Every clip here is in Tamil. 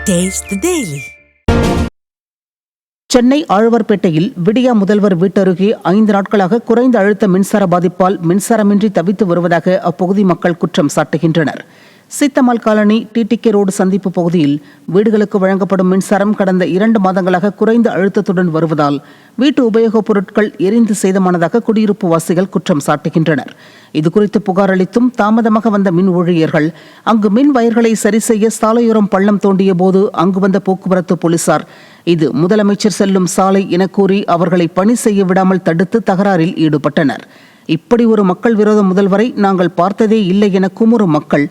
Taste the Daily. சென்னை ஆழ்வார்பேட்டையில் விடியா முதல்வர் வீட்டருகே 5 நாட்களாக குறைந்த அழுத்த மின்சார பாதிப்பால் மின்சாரமின்றி தவித்து வருவதாக அப்பகுதி மக்கள் குற்றம் சாட்டுகின்றனர். சீத்தம்மாள் காலனி டிடிகே ரோடு சந்திப்பு பகுதியில் வீடுகளுக்கு வழங்கப்படும் மின்சாரம் கடந்த 2 மாதங்களாக குறைந்த அழுத்தத்துடன் வருவதால் வீட்டு உபயோகப் பொருட்கள் எரிந்து சேதமானதாக குடியிருப்பு வாசிகள் குற்றம் சாட்டுகின்றனர். இதுகுறித்து புகார் அளித்தும் தாமதமாக வந்த மின் ஊழியர்கள் அங்கு மின் வயர்களை சரி செய்ய சாலையோரம் பள்ளம் தோண்டிய போது அங்கு வந்த போக்குவரத்து போலீசார் இது முதலமைச்சர் செல்லும் சாலை என கூறி அவர்களை பணி செய்ய விடாமல் தடுத்து தகராறில் ஈடுபட்டனர். இப்படி ஒரு மக்கள் விரோத முதல்வரை நாங்கள் பார்த்ததே இல்லை என குமுறும் மக்கள்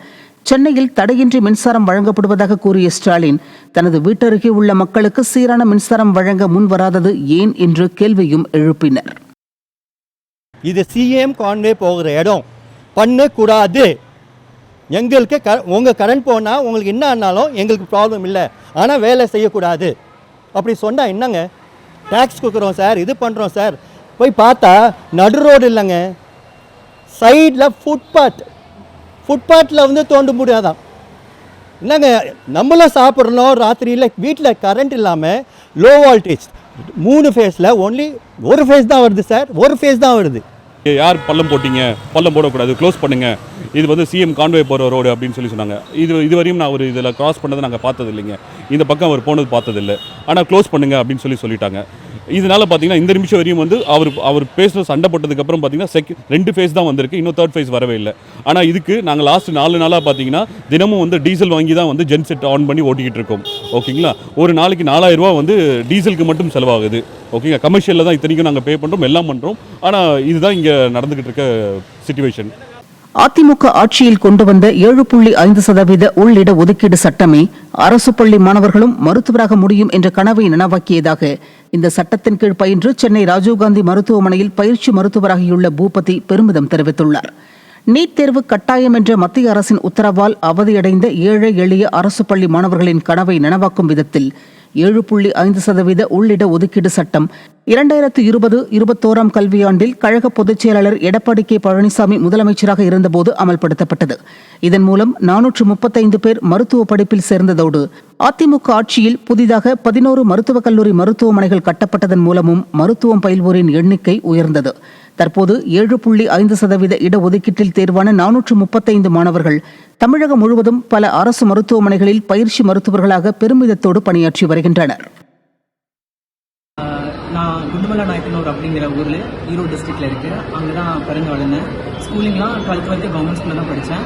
சென்னையில் தடையின்றி மின்சாரம் வழங்கப்படுவதாக கூறிய ஸ்டாலின் தனது வீட்டருகே உள்ள மக்களுக்கு சீரான மின்சாரம் வழங்க முன்வராதது ஏன் என்று கேள்வியும் எழுப்பினர். இது சிஎம் கான்வே போகிற இடம் பண்ணக்கூடாது. எங்களுக்கு உங்கள் கரண்ட் போனால் உங்களுக்கு என்ன ஆனாலும் எங்களுக்கு ப்ராப்ளம் இல்லை, ஆனால் வேலை செய்யக்கூடாது. அப்படி சொன்னால் என்னங்க, டேக்ஸ் கொடுக்குறோம் சார், இது பண்ணுறோம் சார். போய் பார்த்தா நடு ரோடு இல்லைங்க, சைடில் ஃபுட்பாத்தில் வந்து தோண்ட முடியாதான். என்னங்க, நம்மளும் சாப்பிட்றோம் ராத்திரியில், வீட்டில் கரண்ட் இல்லாமல் லோ வோல்டேஜ் 3 ஃபேஸில் ஒன்லி ஒரு ஃபேஸ் தான் வருது சார், ஒரு ஃபேஸ் தான் வருது. யார் பள்ளம் போட்டிங்க, பள்ளம் போடக்கூடாது, க்ளோஸ் பண்ணுங்கள், இது வந்து சிஎம் கான்வே போகிற ரோடு அப்படின்னு சொன்னாங்க. இதுவரையும் நான் ஒரு இதில் கிராஸ் பண்ணதை நாங்கள் பார்த்தது இல்லைங்க, இந்த பக்கம் அவர் போனது பார்த்ததில்லை. ஆனால் க்ளோஸ் பண்ணுங்கள் அப்படின்னு சொல்லிட்டாங்க. இதனால் பார்த்தீங்கன்னா இந்த நிமிஷம் வரையும் வந்து அவர் பேசுகிற சண்டை போட்டதுக்கப்புறம் பார்த்தீங்கன்னா 2 ஃபேஸ் தான் வந்திருக்கு, இன்னும் 3rd ஃபேஸ் வரவே இல்லை. ஆனால் இதுக்கு நாங்கள் லாஸ்ட் 4 நாளாக பார்த்தீங்கன்னா தினமும் வந்து டீசல் வாங்கி தான் வந்து ஜென்செட் ஆன் பண்ணி ஓட்டிக்கிட்டு இருக்கோம். ஓகேங்களா, ஒரு நாளைக்கு 4000 ரூபா வந்து டீசலுக்கு மட்டும் செலவாகுது. ஓகேங்க, கமர்ஷியலில் தான் இத்தனைக்கும் நாங்கள் பே பண்ணுறோம், எல்லாம் பண்ணுறோம். ஆனால் இதுதான் இங்கே நடந்துக்கிட்டு இருக்க சிச்சுவேஷன். அதிமுக ஆட்சியில் கொண்டு வந்த 7.5% உள்ளிட ஒதுக்கீடு சட்டமே அரசு பள்ளி மாணவர்களும் மருத்துவராக முடியும் என்ற கனவை நனவாக்கியதாக இந்த சட்டத்தின் கீழ் பயின்று சென்னை ராஜீவ்காந்தி மருத்துவமனையில் பயிற்சி மருத்துவராகியுள்ள பூபதி பெருமிதம் தெரிவித்துள்ளார். நீட் தேர்வு கட்டாயம் என்ற மத்திய அரசின் உத்தரவால் அவதியடைந்த ஏழை எளிய அரசு பள்ளி மாணவர்களின் கனவை நனவாக்கும் விதத்தில் 7.5% உள்ளிட ஒதுக்கீடு சட்டம் 2020-21 கல்வியாண்டில் கழக பொதுச் செயலாளர் எடப்பாடி கே பழனிசாமி முதலமைச்சராக இருந்தபோது அமல்படுத்தப்பட்டது. இதன் மூலம் 435 பேர் மருத்துவ படிப்பில் சேர்ந்ததோடு அதிமுக ஆட்சியில் புதிதாக 11 மருத்துவக் கல்லூரி மருத்துவமனைகள் கட்டப்பட்டதன் மூலமும் மருத்துவம் பயில்வோரின் எண்ணிக்கை உயர்ந்தது. தற்போது 7.5% இடஒதுக்கீட்டில் தேர்வான 435 மாணவர்கள் தமிழகம் முழுவதும் பல அரசு மருத்துவமனைகளில் பயிற்சி மருத்துவர்களாக பெருமிதத்தோடு பணியாற்றி வருகின்றனர். நான் குண்டுமல்லா நாயக்கனூர் அப்படிங்கிற ஊரில் ஈரோடு டிஸ்ட்ரிக்டில் இருக்குது. அங்கே தான் பிறந்து வளர்ந்தேன். ஸ்கூலிங்லாம் 12th கவர்மெண்ட் ஸ்கூலில் தான் படித்தேன்.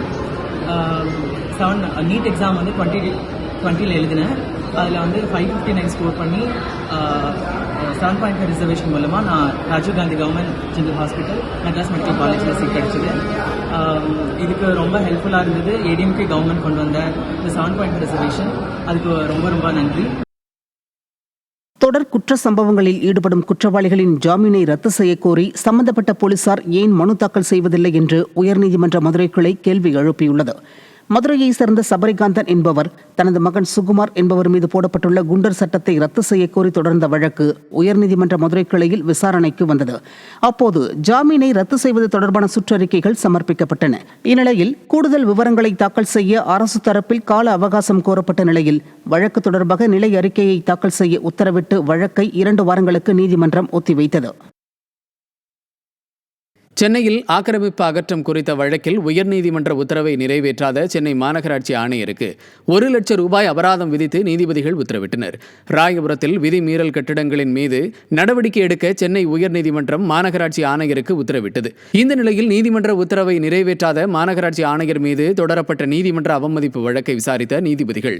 நீட் எக்ஸாம் வந்து 2020 எழுதினேன். அதில் வந்து 559 ஸ்கோர் பண்ணி 7.5 ரிசர்வேஷன் மூலமாக நான் Rajiv Gandhi government general hospital Madras medical காலேஜில் சீட் கிடச்சிது. இதுக்கு ரொம்ப ஹெல்ப்ஃபுல்லாக இருந்தது ஏடிஎம்கே கவர்மெண்ட் கொண்டு வந்த இந்த 7.5 ரிசர்வேஷன். அதுக்கு ரொம்ப ரொம்ப நன்றி. தொடர் குற்ற சம்பவங்களில் ஈடுபடும் குற்றவாளிகளின் ஜாமீனை ரத்து செய்யக்கோரி சம்பந்தப்பட்ட போலீசார் ஏன் மனு தாக்கல் செய்வதில்லை என்று உயர்நீதிமன்ற மதுரை கிளை கேள்வி எழுப்பியுள்ளது. மதுரையைச் சேர்ந்த சபரிகாந்தன் என்பவர் தனது மகன் சுகுமார் என்பவர் மீது போடப்பட்டுள்ள குண்டர் சட்டத்தை ரத்து செய்யக்கோரி தொடர்ந்த வழக்கு உயர்நீதிமன்ற மதுரை கிளையில் விசாரணைக்கு வந்தது. அப்போது ஜாமீனை ரத்து செய்வது தொடர்பான சுற்றறிக்கைகள் சமர்ப்பிக்கப்பட்டன. இந்நிலையில் கூடுதல் விவரங்களை தாக்கல் செய்ய அரசு தரப்பில் கால அவகாசம் கோரப்பட்ட நிலையில் வழக்கு தொடர்பாக நிலை அறிக்கையை தாக்கல் செய்ய உத்தரவிட்டு வழக்கை 2 வாரங்களுக்கு நீதிமன்றம் ஒத்திவைத்தது. சென்னையில் ஆக்கிரமிப்பு அகற்றம் குறித்த வழக்கில் உயர்நீதிமன்ற உத்தரவை நிறைவேற்றாத சென்னை மாநகராட்சி ஆணையருக்கு 1 லட்சம் ரூபாய் அபராதம் விதித்து நீதிபதிகள் உத்தரவிட்டனர். ராயபுரத்தில் விதிமீறல் கட்டிடங்களின் மீது நடவடிக்கை எடுக்க சென்னை உயர்நீதிமன்றம் மாநகராட்சி ஆணையருக்கு உத்தரவிட்டது. இந்த நிலையில் நீதிமன்ற உத்தரவை நிறைவேற்றாத மாநகராட்சி ஆணையர் மீது தொடரப்பட்ட நீதிமன்ற அவமதிப்பு வழக்கை விசாரித்த நீதிபதிகள்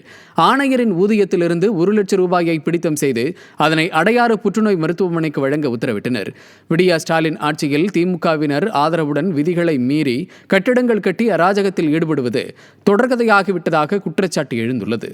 ஆணையரின் ஊதியத்திலிருந்து 1 லட்சம் ரூபாயை பிடித்தம் செய்து அதனை அடையாறு புற்றுநோய் மருத்துவமனைக்கு வழங்க உத்தரவிட்டனர். விடியா ஸ்டாலின் ஆட்சியில் திமுகவின் ஆதரவுடன் விதிகளை மீறி கட்டிடங்கள் கட்டி அராஜகத்தில் ஈடுபடுவது தொடர்கதையாகிவிட்டதாக குற்றச்சாட்டு எழுந்துள்ளது.